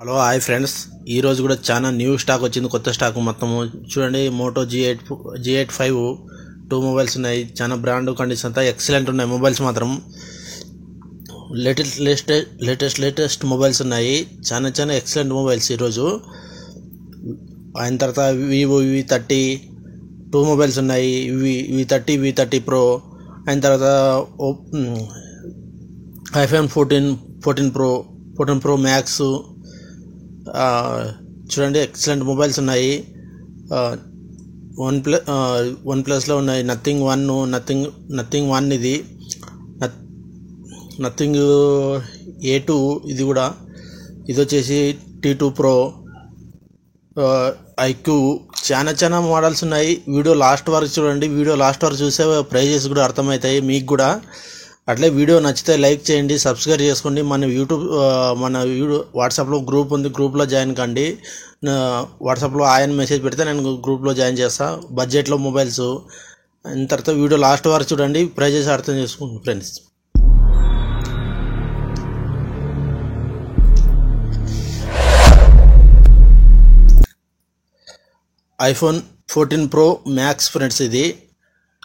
Hello hi friends, ఈరోజు కూడా చాలా న్యూ స్టాక్ వచ్చింది. కొత్త స్టాక్ మొత్తము చూడండి. మోటో G85 2 మొబైల్స్ ఉన్నాయి. చాలా బ్రాండ్ కండిషన్ అంతా ఎక్సలెంట్ ఉన్నాయి. మొబైల్స్ మాత్రం లేటెస్ట్ మొబైల్స్ ఉన్నాయి. చాలా ఎక్సలెంట్ మొబైల్స్ ఈరోజు. అయిన తర్వాత వివో V30 2 మొబైల్స్ ఉన్నాయి. V30 Pro. అయిన తర్వాత iPhone 14 Pro Max చూడండి. ఎక్సలెంట్ మొబైల్స్ ఉన్నాయి. వన్ ప్లస్లో ఉన్నాయి. నథింగ్ వన్ ఇది నథింగ్ A2 ఇది కూడా. ఇది వచ్చేసి T2 Pro IQ. చాలా మోడల్స్ ఉన్నాయి. వీడియో లాస్ట్ వరకు చూడండి. వీడియో లాస్ట్ వరకు చూసే ప్రైజెస్ కూడా అర్థమవుతాయి మీకు కూడా. అట్లే వీడియో నచ్చితే లైక్ చేయండి, సబ్స్క్రైబ్ చేసుకోండి. మన వాట్సాప్లో గ్రూప్ ఉంది, గ్రూప్లో జాయిన్ కండి. వాట్సాప్లో ఆయన మెసేజ్ పెడితే నేను గ్రూప్లో జాయిన్ చేస్తా. బడ్జెట్లో మొబైల్స్. అయిన తర్వాత వీడియో లాస్ట్ వరకు చూడండి, ప్రైజెస్ అర్థం చేసుకోండి friends. iPhone 14 Pro Max friends ఇది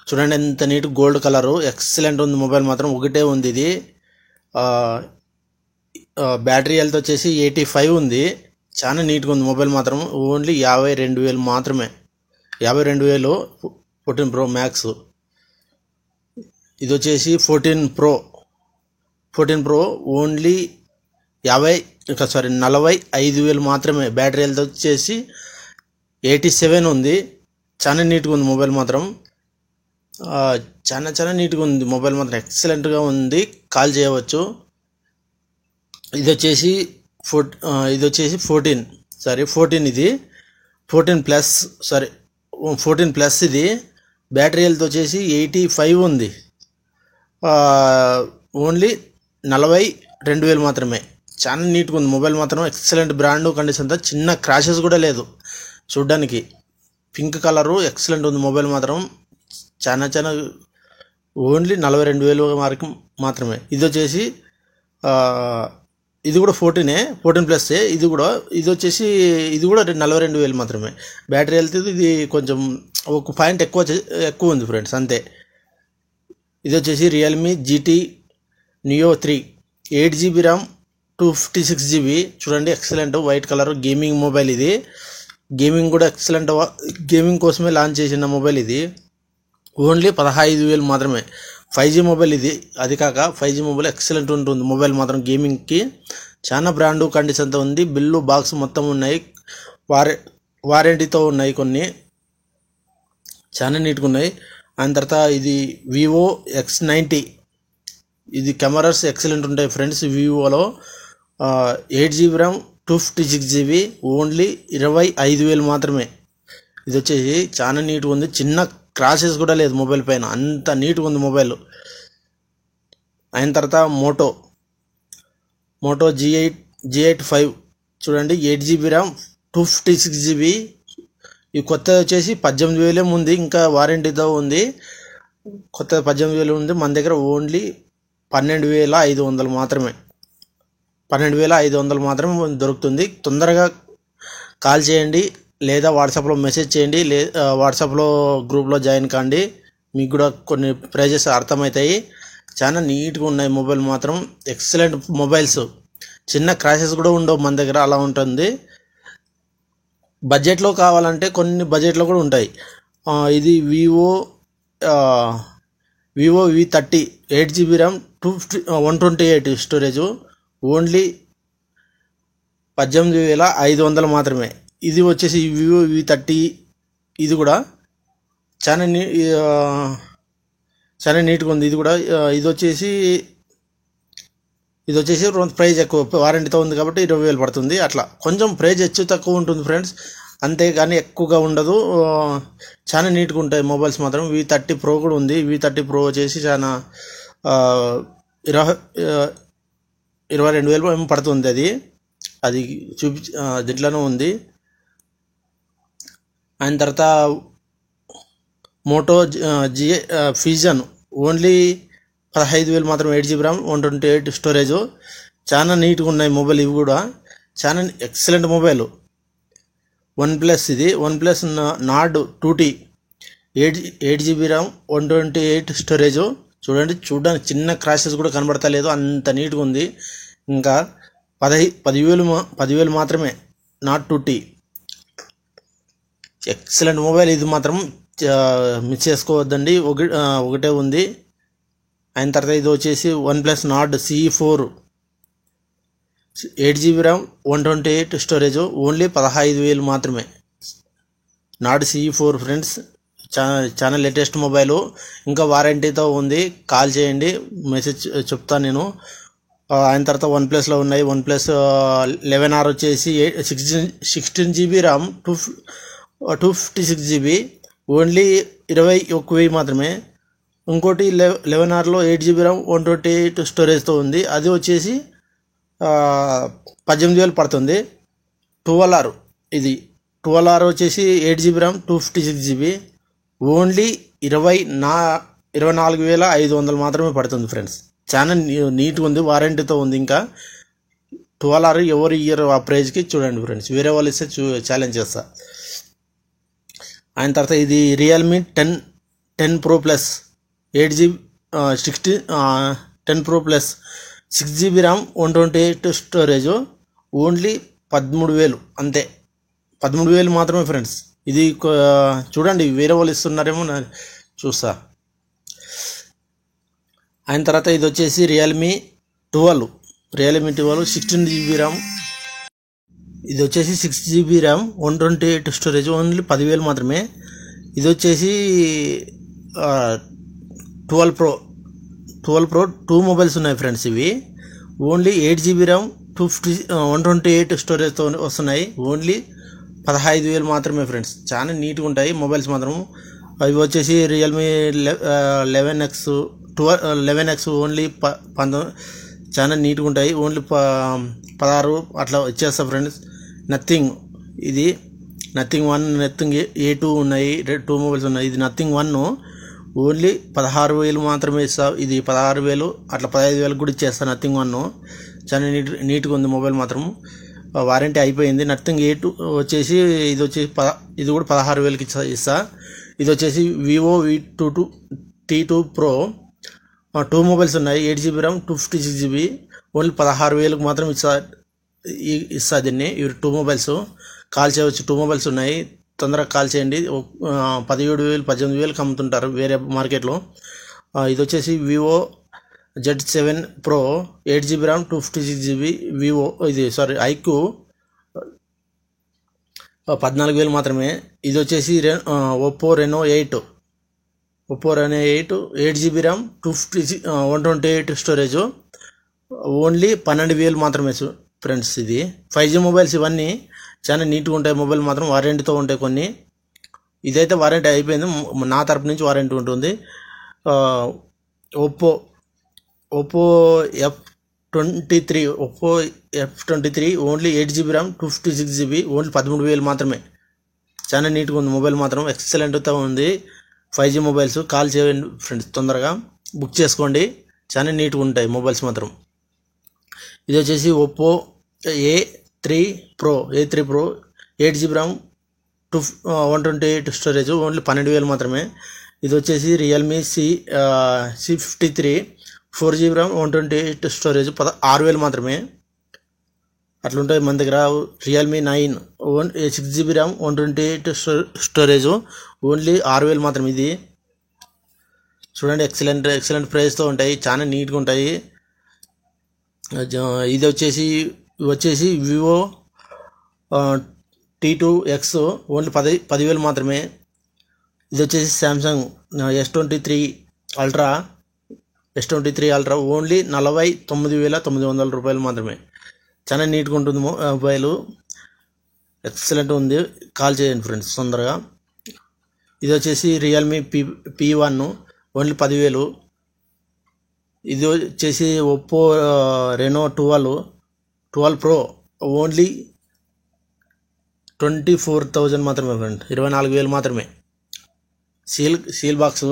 చూడండి. ఎంత నీట్ గోల్డ్ కలరు, ఎక్సలెంట్ ఉంది. మొబైల్ మాత్రం ఒకటే ఉంది. ఇది బ్యాటరీ హెల్త్ వచ్చేసి 85 ఉంది. చాలా నీట్గా ఉంది మొబైల్ మాత్రం. ఓన్లీ 52,000 మాత్రమే. 52,000 14 Pro Max. ఇది వచ్చేసి 14 Pro ఓన్లీ 45,000 మాత్రమే. బ్యాటరీ హెల్త్ వచ్చేసి 87 ఉంది. చాలా నీట్గా ఉంది మొబైల్ మాత్రం. చాలా నీట్గా ఉంది మొబైల్ మాత్రం. ఎక్సలెంట్గా ఉంది, కాల్ చేయవచ్చు. ఇది వచ్చేసి 14 ఇది 14 ప్లస్ ఇది. బ్యాటరీ హెల్త్ వచ్చేసి 85 ఉంది. ఓన్లీ 42,000 మాత్రమే. చాలా నీట్గా ఉంది మొబైల్ మాత్రం. ఎక్సలెంట్ బ్రాండ్ కండిషన్ అంతా. చిన్న క్రాషెస్ కూడా లేదు చూడ్డానికి. పింక్ కలరు ఎక్సలెంట్ ఉంది మొబైల్ మాత్రం. చాలా ఓన్లీ 42,000 వరకు మాత్రమే. ఇది వచ్చేసి ఇది కూడా 14 ప్లస్. ఇది వచ్చేసి 42,000 మాత్రమే. బ్యాటరీ హెల్త్ ఇది కొంచెం ఒక పాయింట్ ఎక్కువ ఉంది ఫ్రెండ్స్, అంతే. ఇది వచ్చేసి Realme GT Neo 3 8GB RAM 256GB. చూడండి, excellent white colour gaming mobile ఇది. గేమింగ్ కూడా ఎక్సలెంట్. గేమింగ్ కోసమే లాంచ్ చేసిన మొబైల్ ఇది. ఓన్లీ 15,000 మాత్రమే. 5G మొబైల్ ఇది. అది కాక 5G మొబైల్ ఎక్సలెంట్ ఉంటుంది మొబైల్ మాత్రం. గేమింగ్కి చాలా బ్రాండ్ కండిషన్తో ఉంది. బిల్లు బాక్స్ మొత్తం ఉన్నాయి. వారంటీతో ఉన్నాయి కొన్ని. చాలా నీట్గా ఉన్నాయి. దాని తర్వాత ఇది వివో X90. ఇది కెమెరాస్ ఎక్సలెంట్ ఉంటాయి ఫ్రెండ్స్. వివోలో 8GB RAM 256GB ఓన్లీ 25,000 మాత్రమే. ఇది వచ్చేసి చాలా నీట్గా ఉంది. చిన్న క్రాషెస్ కూడా లేదు మొబైల్ పైన, అంత నీట్గా ఉంది మొబైల్. అయిన తర్వాత మోటో G85 చూడండి. 8GB RAM 256GB. ఈ కొత్త వచ్చేసి 18,000 ఉంది. ఇంకా వారంటీతో ఉంది. కొత్త 18,000 ఉంది. మన దగ్గర ఓన్లీ 12,500 మాత్రమే. 12,500 మాత్రమే దొరుకుతుంది. తొందరగా కాల్ చేయండి లేదా వాట్సాప్లో మెసేజ్ చేయండి. వాట్సాప్లో గ్రూప్లో జాయిన్ కాండి. మీకు కూడా కొన్ని ప్రైజెస్ అర్థమవుతాయి. చాలా నీట్గా ఉన్నాయి మొబైల్ మాత్రం. Excellent mobiles. చిన్న క్రాషెస్ కూడా ఉండవు మన దగ్గర, అలా ఉంటుంది. బడ్జెట్లో కావాలంటే కొన్ని బడ్జెట్లో కూడా ఉంటాయి. ఇది Vivo V30 8GB RAM 128 storage only 18,500 మాత్రమే. ఇది వచ్చేసి వివో V30. ఇది కూడా చాలా నీట్గా ఉంది. ఇది కూడా ఇది వచ్చేసి ప్రైజ్ ఎక్కువ. వారంటీతో ఉంది కాబట్టి 20,000 పడుతుంది. అట్లా కొంచెం ప్రైజ్ తక్కువ ఉంటుంది ఫ్రెండ్స్, అంతేగాని ఎక్కువగా ఉండదు. చాలా నీట్గా ఉంటాయి మొబైల్స్ మాత్రం. V30 Pro కూడా ఉంది. V30 Pro వచ్చేసి చాలా 22,000 ఏమో పడుతుంది. అది దీంట్లోనే ఉంది. అయిన తర్వాత మోటో ఫ్యూజన్ ఓన్లీ 15,000 మాత్రం 8GB RAM 128 స్టోరేజ్. చాలా నీట్గా ఉన్నాయి మొబైల్ ఇవి కూడా. చాలా ఎక్సలెంట్ మొబైల్. వన్ ప్లస్ ఇది one plus Nord 2T 8GB RAM 128 storage. చూడడానికి చిన్న క్రాషెస్ కూడా కనబడతలేదు, అంత నీట్గా ఉంది. ఇంకా 10,000 మాత్రమే నార్డ్ 2T. ఎక్సలెంట్ మొబైల్ ఇది మాత్రం మిస్ చేసుకోవద్దండి. ఒకటే ఉంది. అయిన తర్వాత ఇది వచ్చేసి one plus Nord CE4 8GB RAM 128 storage, only 15,000 మాత్రమే. నార్డ్ CE4 ఫ్రెండ్స్, చాలా లేటెస్ట్ మొబైలు, ఇంకా వారంటీతో ఉంది. కాల్ చేయండి, మెసేజ్ చెప్తాను నేను. ఆయన తర్వాత వన్ ప్లస్లో ఉన్నాయి. వన్ ప్లస్ 11R వచ్చేసి 16GB ర్యామ్ 256GB, ఓన్లీ 21,000 మాత్రమే. ఇంకోటి 11Rలో 8GB ర్యామ్ 128 స్టోరేజ్తో ఉంది, అది వచ్చేసి 18,000 పడుతుంది. 12R ఇది 12R వచ్చేసి 8GB ర్యామ్ 256GB, ఓన్లీ 24,500 మాత్రమే పడుతుంది ఫ్రెండ్స్. చాలా నీట్గా ఉంది, వారంటీతో ఉంది. ఇంకా 12R ఎవరు ఇయర్ ఆ ప్రైజ్కి చూడండి ఫ్రెండ్స్, వేరే వాళ్ళు ఇస్తే ఛాలెంజ్ చేస్తా. ఆయన తర్వాత ఇది Realme 10 Pro Plus 8GB 10 Pro Plus 6GB RAM 128 storage, only 13,000 అంతే. 13,000 మాత్రమే ఫ్రెండ్స్. ఇది చూడండి, వేరే వాళ్ళు ఇస్తున్నారేమో చూస్తా. ఆయన తర్వాత ఇది వచ్చేసి రియల్మీ 12 16GB ర్యామ్, ఇది వచ్చేసి 6GB ర్యామ్ 128 స్టోరేజ్, ఓన్లీ 10,000 మాత్రమే. ఇది వచ్చేసి 12 Pro 2 మొబైల్స్ ఉన్నాయి ఫ్రెండ్స్. ఇవి ఓన్లీ 8GB ర్యామ్ 128 స్టోరేజ్తో వస్తున్నాయి, ఓన్లీ 15,000 మాత్రమే ఫ్రెండ్స్. చాలా నీట్గా ఉంటాయి మొబైల్స్ మాత్రం. అవి వచ్చేసి రియల్మీ 11X ఓన్లీ 19, చాలా నీట్గా ఉంటాయి, ఓన్లీ 16 అట్లా వచ్చేస్తా ఫ్రెండ్స్. నథింగ్ 1 నథింగ్ A2 ఉన్నాయి, 2 మొబైల్స్ ఉన్నాయి. ఇది నథింగ్ 1 ఓన్లీ 16,000 మాత్రమే ఇస్తా. ఇది 16,000 అట్లా 15,000 కూడా ఇచ్చేస్తా నథింగ్ 1. చాలా నీట్గా ఉంది మొబైల్ మాత్రం, వారంటీ అయిపోయింది. నథింగ్ A2 వచ్చేసి ఇది కూడా 16,000కి ఇస్తా. ఇది వచ్చేసి వివో T2 Pro 2 మొబైల్స్ ఉన్నాయి, 8GB ర్యామ్ 256GB, ఓన్లీ 16,000కి మాత్రం ఇస్తా దీన్ని. ఇవి 2 మొబైల్స్. కాల్ చేయవచ్చు, 2 మొబైల్స్ ఉన్నాయి, తొందరగా కాల్ చేయండి. 17,000 18,000కి అమ్ముతుంటారు వేరే మార్కెట్లో. ఇది వచ్చేసి Vivo Z7 Pro 8GB RAM 256GB, IQ 14,000 మాత్రమే. ఇది వచ్చేసి Oppo Reno 8 8GB RAM 128 storage, only 12,000 మాత్రమే ఫ్రెండ్స్. ఇది 5G మొబైల్స్. ఇవన్నీ చాలా నీట్గా ఉంటాయి మొబైల్ మాత్రం, వారంటీతో ఉంటాయి కొన్ని. ఇదైతే వారంటీ అయిపోయింది, నా తరపు నుంచి వారంటీ ఉంటుంది. Oppo F23 only 8GB RAM 256GB, only 13,000 మాత్రమే. చాలా నీట్గా ఉంది మొబైల్ మాత్రం, ఎక్సలెంట్తో ఉంది. 5G mobiles. కాల్ చేయండి ఫ్రెండ్స్, తొందరగా బుక్ చేసుకోండి, చాలా నీట్గా ఉంటాయి మొబైల్స్ మాత్రం. ఇది వచ్చేసి Oppo A3 Pro 8GB RAM 128 storage, only 12,000 మాత్రమే. ఇది వచ్చేసి Realme C53 4GB RAM 128 storage, 16,000 మాత్రమే. అట్లుంటాయి మన దగ్గర. Realme 9 6GB RAM 128 storage, only 6,000 మాత్రమే. ఇది చూడండి, ఎక్సలెంట్ ప్రైస్తో ఉంటాయి, చాలా నీట్గా ఉంటాయి. ఇది వచ్చేసి వివో T2X ఓన్లీ 10,000 మాత్రమే. ఇది వచ్చేసి సామ్సంగ్ S23 అల్ట్రా ఓన్లీ 49,900 రూపాయలు మాత్రమే. చాలా నీట్గా ఉంటుంది మొబైల్, ఎక్సలెంట్ ఉంది. కాల్ చేయండి ఫ్రెండ్స్ తొందరగా. ఇది వచ్చేసి రియల్మీ P1 ఓన్లీ 10,000. ఇది వచ్చేసి ఒప్పో రెనో 12 Pro ఓన్లీ 24,000 మాత్రమే ఫ్రెండ్, 24,000 మాత్రమే. Seal box.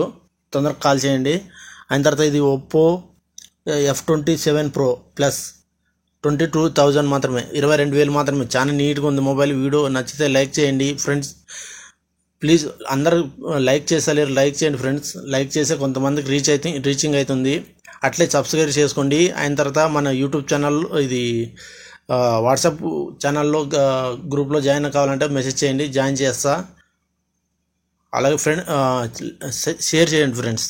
తొందరగా కాల్ చేయండి. అయిన తర్వాత ఇది ఒప్పో F27 Pro Plus 22,000 మాత్రమే, 22,000 మాత్రమే. చాలా నీట్గా ఉంది మొబైల్. వీడియో నచ్చితే లైక్ చేయండి ఫ్రెండ్స్. ప్లీజ్ అందరూ లైక్ చేస్తలేరు, లైక్ చేయండి ఫ్రెండ్స్. లైక్ చేస్తే కొంతమందికి రీచింగ్ అవుతుంది. అట్లే సబ్స్క్రైబ్ చేసుకోండి. అయిన తర్వాత మన యూట్యూబ్ ఛానల్, ఇది వాట్సాప్ ఛానల్లో గ్రూప్లో జాయిన్ కావాలంటే మెసేజ్ చేయండి, జాయిన్ చేస్తా. అలాగే షేర్ చేయండి ఫ్రెండ్స్.